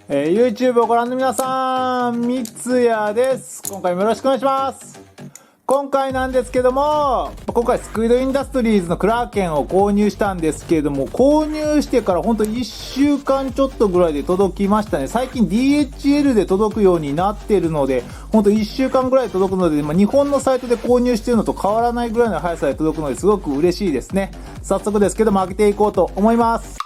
YouTube をご覧の皆さん、三ツ矢です。今回もよろしくお願いします。今回なんですけども、今回スクイドインダストリーズのクラーケンを購入したんですけれども、購入してからほんと1週間ちょっとぐらいで届きましたね。最近 DHL で届くようになってるので、ほんと1週間ぐらい届くので、日本のサイトで購入してるのと変わらないぐらいの速さで届くのですごく嬉しいですね。早速ですけども開けていこうと思います。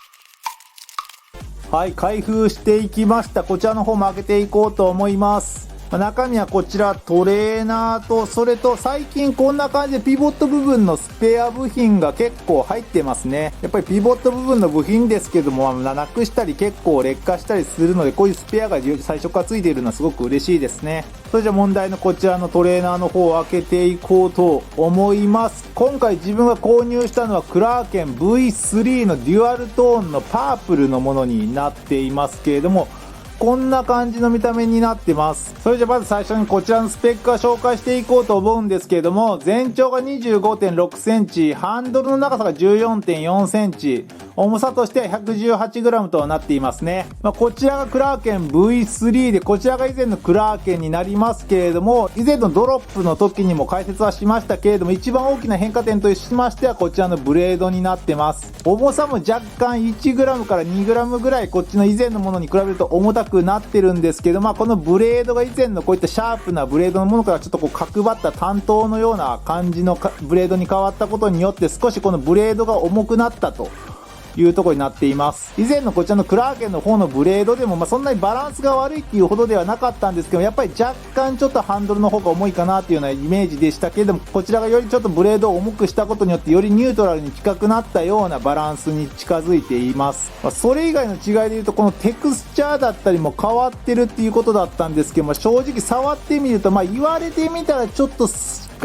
はい、開封していきました。こちらの方も開けていこうと思います。中身はこちらトレーナーと、それと最近こんな感じでピボット部分のスペア部品が結構入ってますね。やっぱりピボット部分の部品ですけども、なくしたり結構劣化したりするので、こういうスペアが最初からついているのはすごく嬉しいですね。それじゃ問題のこちらのトレーナーの方を開けていこうと思います。今回自分が購入したのはクラーケン V3 のデュアルトーンのパープルのものになっていますけれども、こんな感じの見た目になってます。それじゃまず最初にこちらのスペックを紹介していこうと思うんですけれども、全長が 25.6 センチ、ハンドルの長さが 14.4 センチ、重さとしては 118g となっていますね。こちらがクラーケン V3 で、こちらが以前のクラーケンになりますけれども、以前のドロップの時にも解説はしましたけれども、一番大きな変化点としましてはこちらのブレードになってます。重さも若干 1g から 2g ぐらいこっちの以前のものに比べると重たくなってるんですけど、このブレードが以前のこういったシャープなブレードのものからちょっと角張った単刀のような感じのブレードに変わったことによって、少しこのブレードが重くなったというところになっています。以前のこちらのクラーケンの方のブレードでもそんなにバランスが悪いっていうほどではなかったんですけど、やっぱり若干ちょっとハンドルの方が重いかなっていうようなイメージでしたけれども、こちらがよりちょっとブレードを重くしたことによってよりニュートラルに近くなったようなバランスに近づいています。それ以外の違いで言うと、このテクスチャーだったりも変わってるっていうことだったんですけども、正直触ってみると言われてみたらちょっと引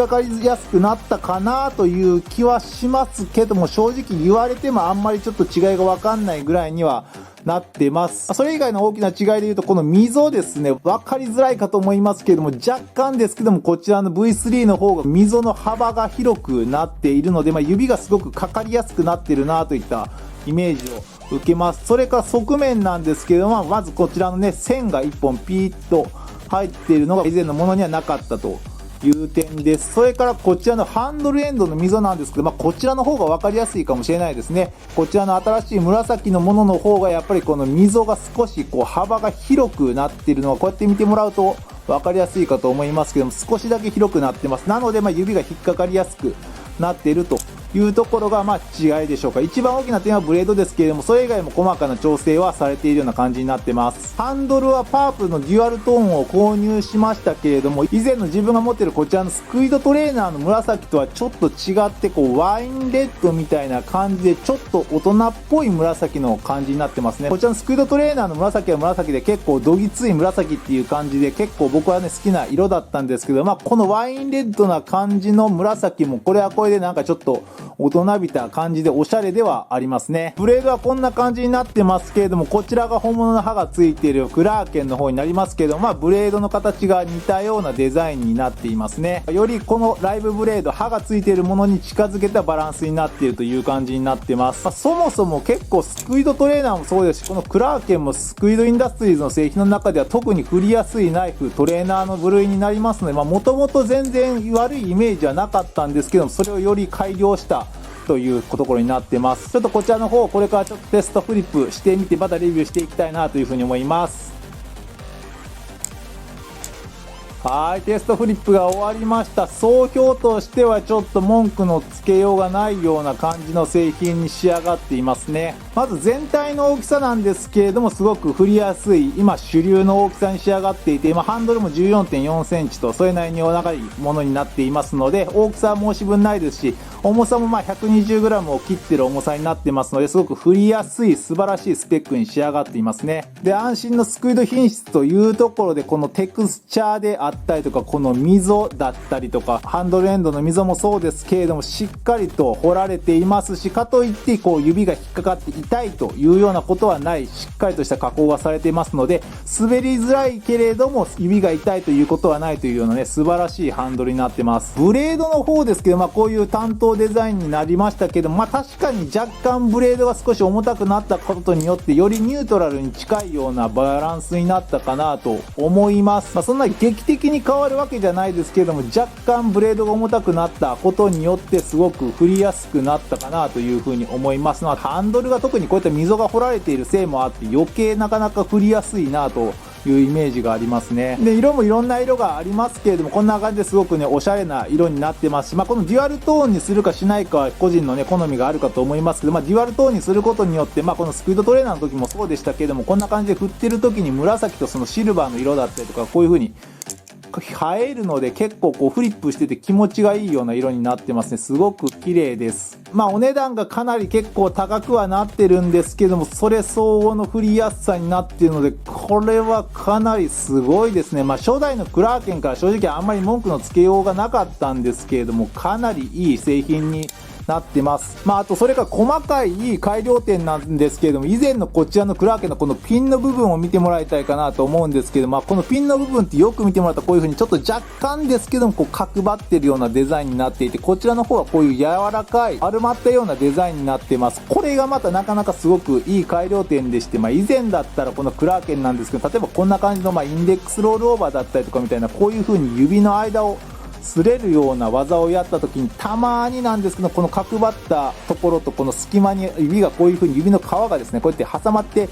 っかかりやすくなったかなという気はしますけども、正直言われてもあんまりちょっと違いがわかんないぐらいにはなってます。それ以外の大きな違いで言うと、この溝ですね、わかりづらいかと思いますけれども、若干ですけどもこちらの V3 の方が溝の幅が広くなっているので、指がすごくかかりやすくなってるなといったイメージを受けます。それから側面なんですけれども、まずこちらのね、線が1本ピーッと入っているのが以前のものにはなかったという点です。それからこちらのハンドルエンドの溝なんですけど、こちらの方が分かりやすいかもしれないですね。こちらの新しい紫のものの方がやっぱりこの溝が少し幅が広くなっているのは、こうやって見てもらうと分かりやすいかと思いますけども、少しだけ広くなってます。なので指が引っかかりやすくなっているというところが違いでしょうか。一番大きな点はブレードですけれども、それ以外も細かな調整はされているような感じになってます。ハンドルはパープルのデュアルトーンを購入しましたけれども、以前の自分が持っているこちらのスクイドトレーナーの紫とはちょっと違って、ワインレッドみたいな感じでちょっと大人っぽい紫の感じになってますね。こちらのスクイドトレーナーの紫は紫で結構どぎつい紫っていう感じで、結構僕はね好きな色だったんですけど、このワインレッドな感じの紫もこれはこれでなんかちょっと大人びた感じでおしゃれではありますね。ブレードはこんな感じになってますけれども、こちらが本物の刃がついているクラーケンの方になりますけど、ブレードの形が似たようなデザインになっていますね。よりこのライブブレード、刃がついているものに近づけたバランスになっているという感じになってます。そもそも結構スクイドトレーナーもそうですし、このクラーケンもスクイドインダストリーズの製品の中では特に振りやすいナイフ、トレーナーの部類になりますので、もともと全然悪いイメージはなかったんですけども、それをより改良したというところになってます。ちょっとこちらの方、これからちょっとテストフリップしてみて、またレビューしていきたいなというふうに思います。はい、テストフリップが終わりました。総評としてはちょっと文句のつけようがないような感じの製品に仕上がっていますね。まず全体の大きさなんですけれども、すごく振りやすい、今主流の大きさに仕上がっていて、ハンドルも 14.4 センチとそれなりにお長いものになっていますので、大きさは申し分ないですし、重さも120g を切ってる重さになってますので、すごく振りやすい素晴らしいスペックに仕上がっていますね。で、安心のスクイド品質というところで、このテクスチャーであっったりとか、この溝だったりとか、ハンドルエンドの溝もそうですけれども、しっかりと彫られていますし、かといってこう指が引っかかって痛いというようなことはない、しっかりとした加工がされていますので、滑りづらいけれども指が痛いということはないというようなね、素晴らしいハンドルになってます。ブレードの方ですけど、こういう担当デザインになりましたけど、確かに若干ブレードが少し重たくなったことによって、よりニュートラルに近いようなバランスになったかなと思います。そんな劇的に変わるわけじゃないですけれども、若干ブレードが重たくなったことによってすごく振りやすくなったかなというふうに思いますので、ハンドルが特にこういった溝が掘られているせいもあって余計なかなか振りやすいなというイメージがありますね。で、色もいろんな色がありますけれども、こんな感じですごくね、おしゃれな色になってますし、このデュアルトーンにするかしないかは個人のね、好みがあるかと思いますけど、デュアルトーンにすることによって、このスピードトレーナーの時もそうでしたけれども、こんな感じで振ってる時に紫とそのシルバーの色だったりとか、こういう風に映えるので結構こうフリップしてて気持ちがいいような色になってますね。すごく綺麗です。お値段がかなり結構高くはなってるんですけども、それ相応の振りやすさになっているので、これはかなりすごいですね。初代のクラーケンから正直あんまり文句のつけようがなかったんですけれども、かなりいい製品になってます。あとそれから細かい改良点なんですけれども、以前のこちらのクラーケンのこのピンの部分を見てもらいたいかなと思うんですけど、このピンの部分ってよく見てもらうとこういう風にちょっと若干ですけどもこう角張ってるようなデザインになっていて、こちらの方はこういう柔らかい丸まったようなデザインになってます。これがまたなかなかすごくいい改良点でして、以前だったらこのクラーケンなんですけど、例えばこんな感じのインデックスロールオーバーだったりとかみたいな、こういう風に指の間を擦れるような技をやった時にたまになんですけど、この角張ったところとこの隙間に指がこういう風に指の皮がですねこうやって挟まって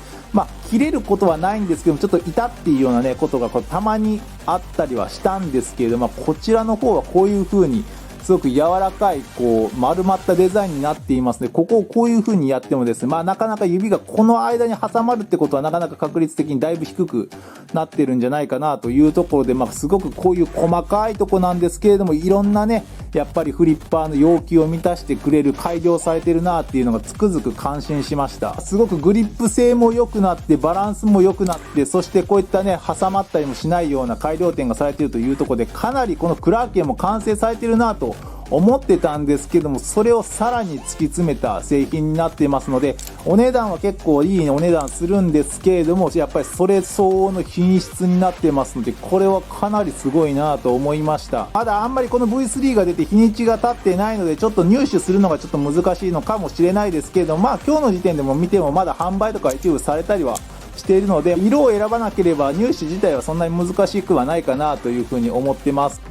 切れることはないんですけども、ちょっと痛っていうようなねことがたまにあったりはしたんですけれども、こちらの方はこういう風にすごく柔らかいこう丸まったデザインになっていますので、ここをこういう風にやってもですね、なかなか指がこの間に挟まるってことはなかなか確率的にだいぶ低くなってるんじゃないかなというところで、すごくこういう細かいとこなんですけれども、いろんなねやっぱりフリッパーの要求を満たしてくれる、改良されてるなっていうのがつくづく感心しました。すごくグリップ性も良くなってバランスも良くなって、そしてこういったね挟まったりもしないような改良点がされているというところで、かなりこのクラーケンも完成されてるなと思ってたんですけども、それをさらに突き詰めた製品になっていますので、お値段は結構いいお値段するんですけれども、やっぱりそれ相応の品質になってますので、これはかなりすごいなと思いました。まだあんまりこの V3 が出て日にちが経ってないので、ちょっと入手するのがちょっと難しいのかもしれないですけれども、今日の時点でも見てもまだ販売とか一部されたりはしているので、色を選ばなければ入手自体はそんなに難しくはないかなというふうに思ってます。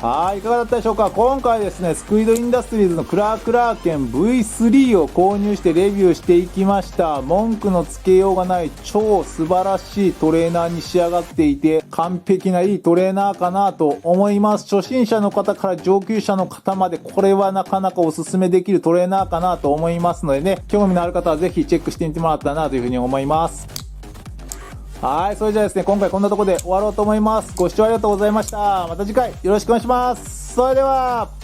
はい、いかがだったでしょうか。今回ですね、スクイドインダストリーズのクラーケン V3 を購入してレビューしていきました。文句のつけようがない超素晴らしいトレーナーに仕上がっていて、完璧ないいトレーナーかなと思います。初心者の方から上級者の方まで、これはなかなかおすすめできるトレーナーかなと思いますのでね、興味のある方はぜひチェックしてみてもらったらなというふうに思います。はい、それじゃあですね、今回こんなところで終わろうと思います。ご視聴ありがとうございました。また次回よろしくお願いします。それでは。